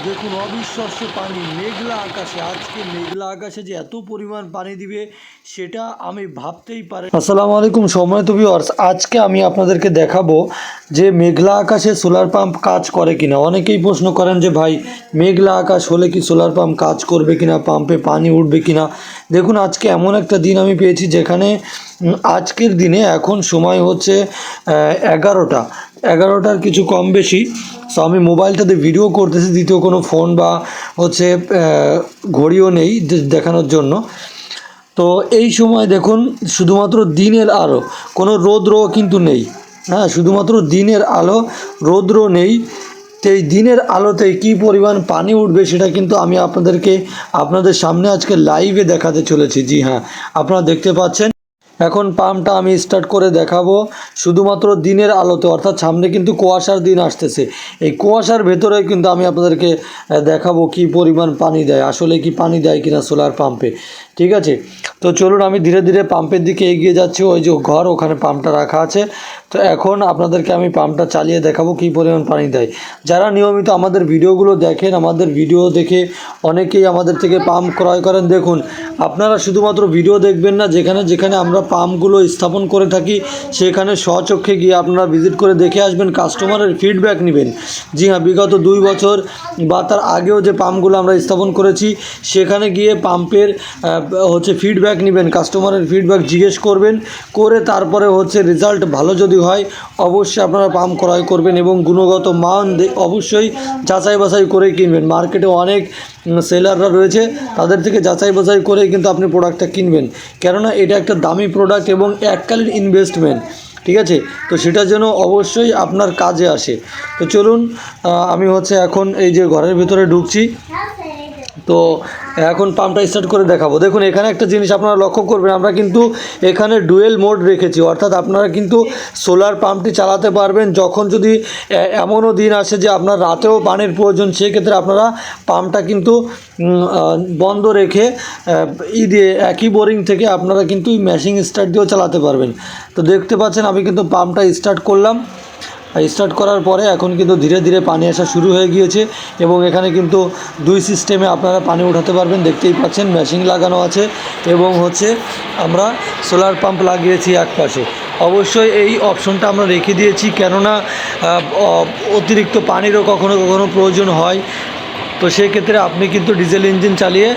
দেখুন অবিশ্বাস্য পানি মেঘলা আকাশে, আজকে মেঘলা আকাশে যে এত পরিমাণ পানি দিবে সেটা আমি ভাবতেই পারি। আসসালামু আলাইকুম সম্মানিত ভিউয়ার্স, আজকে আমি আপনাদেরকে দেখাবো যে মেঘলা আকাশে সোলার পাম্প কাজ করে কিনা। অনেকেই প্রশ্ন করেন যে ভাই মেঘলা আকাশ হলে কি সোলার পাম্প কাজ করবে কিনা, পাম্পে পানি উঠবে কিনা। দেখুন আজকে এমন একটা দিন আমি পেয়েছি যেখানে আজকের দিনে এখন সময় হচ্ছে 11টার কিছু কম বেশি। সো আমি মোবাইলটাতে ভিডিও করতেছি, দ্বিতীয় কোনো ফোন বা হচ্ছে ঘড়িও নেই দেখানোর জন্য। তো এই সময় দেখুন শুধুমাত্র দিনের আলো, কোনো রৌদ্র কিন্তু নেই। হ্যাঁ, শুধুমাত্র দিনের আলো, রৌদ্র নেই। তো এই দিনের আলোতে কী পরিমাণ পানি উঠবে সেটা কিন্তু আমি আপনাদের সামনে আজকে লাইভে দেখাতে চলেছি। জি হ্যাঁ, আপনারা দেখতে পাচ্ছেন। এখন পাম্পটা আমি স্টার্ট করে দেখাবো শুধুমাত্র দিনের আলোতে, অর্থাৎ সামনে কিন্তু কুয়াশার দিন আসতেছে। এই কুয়াশার ভেতরে কিন্তু আমি আপনাদেরকে দেখাবো কি পরিমাণ পানি দেয়, আসলে কি পানি দেয় কিনা সোলার পাম্পে। ঠিক আছে, তো চলুন আমি ধীরে ধীরে পাম্পের দিকে এগিয়ে যাচ্ছি। ওই যে ঘর, ওখানে পাম্পটা রাখা আছে। তো এখন আপনাদেরকে আমি পাম্পটা চালিয়ে দেখাবো কী পরিমাণ পানি দেয়। যারা নিয়মিত আমাদের ভিডিওগুলো দেখেন, আমাদের ভিডিও দেখে অনেকেই আমাদের থেকে পাম্প ক্রয় করেন। দেখুন আপনারা শুধুমাত্র ভিডিও দেখবেন না, যেখানে যেখানে আমরা পাম্পগুলো স্থাপন করে থাকি সেখানে স্বচক্ষে গিয়ে আপনারা ভিজিট করে দেখে আসবেন, কাস্টমারের ফিডব্যাক নেবেন। জি হ্যাঁ, বিগত 2 বছর বা তার আগেও যে পাম্পগুলো আমরা স্থাপন করেছি সেখানে গিয়ে পাম্পের ফিডব্যাক নেবেন, কাস্টমারের ফিডব্যাক জিজ্ঞেস করবেন, করে তারপরে রেজাল্ট ভালো যদি হয় অবশ্যই আপনারা পাম্প ক্রয় করবেন এবং গুণগত মান অবশ্যই যাচাই বাছাই করে কিনবেন। মার্কেটে অনেক সেলাররা রয়েছে, তাদের থেকে যাচাই বাছাই করে কিন্তু আপনি প্রোডাক্টটা কিনবেন, কেননা এটা একটা দামি প্রোডাক্ট এবং এককালীন ইনভেস্টমেন্ট। ঠিক আছে, তো সেটা যেন অবশ্যই আপনার কাজে আসে। তো চলুন আমি এখন এই যে ঘরের ভিতরে ঢুকছি। তো এখন পাম্পটা স্টার্ট করে দেখাবো। দেখুন এখানে একটা জিনিস আপনারা লক্ষ্য করবেন, আমরা কিন্তু এখানে ডুয়েল মোড রেখেছি, অর্থাৎ আপনারা কিন্তু সোলার পাম্পটি চালাতে পারবেন যখন যদি এমনও দিন আসে যে আপনার রাতেও পানির প্রয়োজন, সেক্ষেত্রে আপনারা পাম্পটা কিন্তু বন্ধ রেখে দিয়ে একই বোরিং থেকে আপনারা কিন্তু মেশিন স্টার্ট দিয়েও চালাতে পারবেন। তো দেখতে পাচ্ছেন আমি কিন্তু পাম্পটা স্টার্ট করলাম। স্টার্ট করার পরে এখন কিন্তু ধীরে ধীরে পানি আসা শুরু হয়ে গিয়েছে এবং এখানে কিন্তু 2 সিস্টেমে আপনারা পানি উঠাতে পারবেন। দেখতেই পাচ্ছেন মেশিন লাগানো আছে এবং আমরা সোলার পাম্প লাগিয়েছি এক পাশে। অবশ্যই এই অপশনটা আমরা রেখে দিয়েছি, কেননা অতিরিক্ত পানিরও কখনো কখনো প্রয়োজন হয়। তো সেক্ষেত্রে আপনি কিন্তু ডিজেল ইঞ্জিন চালিয়ে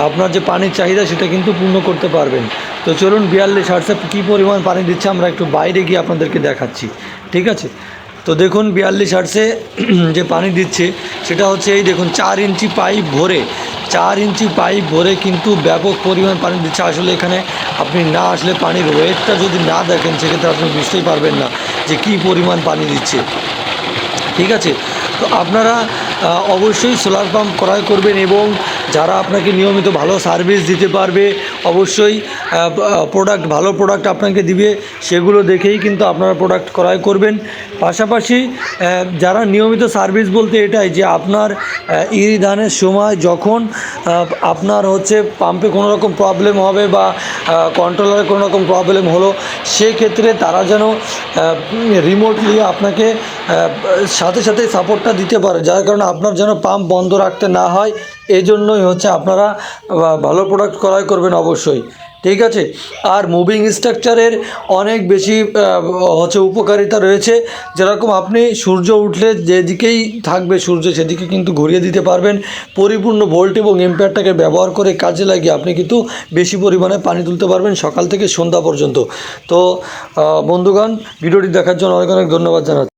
আপনার যে পানির চাহিদা সেটা কিন্তু পূর্ণ করতে পারবেন। তো চলুন 42 হার্টজে কী পরিমাণ পানি দিচ্ছে আমরা একটু বাইরে গিয়ে আপনাদেরকে দেখাচ্ছি। ঠিক আছে, তো দেখুন 42 হার্টজে যে পানি দিচ্ছে সেটা এই দেখুন 4 ইঞ্চি পাইপ ভরে, 4 ইঞ্চি পাইপ ভরে কিন্তু ব্যাপক পরিমাণ পানি দিচ্ছে। আসলে এখানে আপনি না আসলে পানির ওয়েটটা যদি না দেখেন সেক্ষেত্রে আপনি বুঝতেই পারবেন না যে কী পরিমাণ পানি দিচ্ছে। ঠিক আছে, তো আপনারা অবশ্যই সোলার পাম্প ক্রয় করবেন এবং যারা আপনাকে নিয়মিত ভালো সার্ভিস দিতে পারবে, অবশ্যই ভালো প্রোডাক্ট আপনাকে দিবে, সেগুলো দেখেই কিন্তু আপনারা প্রোডাক্ট ক্রয় করবেন। পাশাপাশি যারা নিয়মিত সার্ভিস বলতে এটাই যে আপনার ইরি ধানের সময় যখন আপনার পাম্পে কোনো রকম প্রবলেম হবে বা কন্ট্রোলারে কোনো রকম প্রবলেম হলো, সেক্ষেত্রে তারা যেন রিমোটলি আপনাকে সাথে সাথে সাপোর্টটা দিতে পারে, যার কারণে আপনার যেন পাম্প বন্ধ রাখতে না হয়। এই জন্যই আপনারা ভালো প্রোডাক্ট ক্রয় করবেন অবশ্যই। ঠিক আছে, আর মুভিং স্ট্রাকচারের অনেক বেশি উপকারিতা রয়েছে। যেরকম আপনি সূর্য উঠলে যেদিকেই থাকবে সূর্য সেদিকে কিন্তু ঘুরিয়ে দিতে পারবেন। পরিপূর্ণ ভোল্ট এবং এম্পিয়ারটাকে ব্যবহার করে কাজে লাগিয়ে আপনি কিন্তু বেশি পরিমাণে পানি তুলতে পারবেন সকাল থেকে সন্ধ্যা পর্যন্ত। তো বন্ধুগণ, ভিডিওটি দেখার জন্য অনেক অনেক ধন্যবাদ জানাচ্ছি।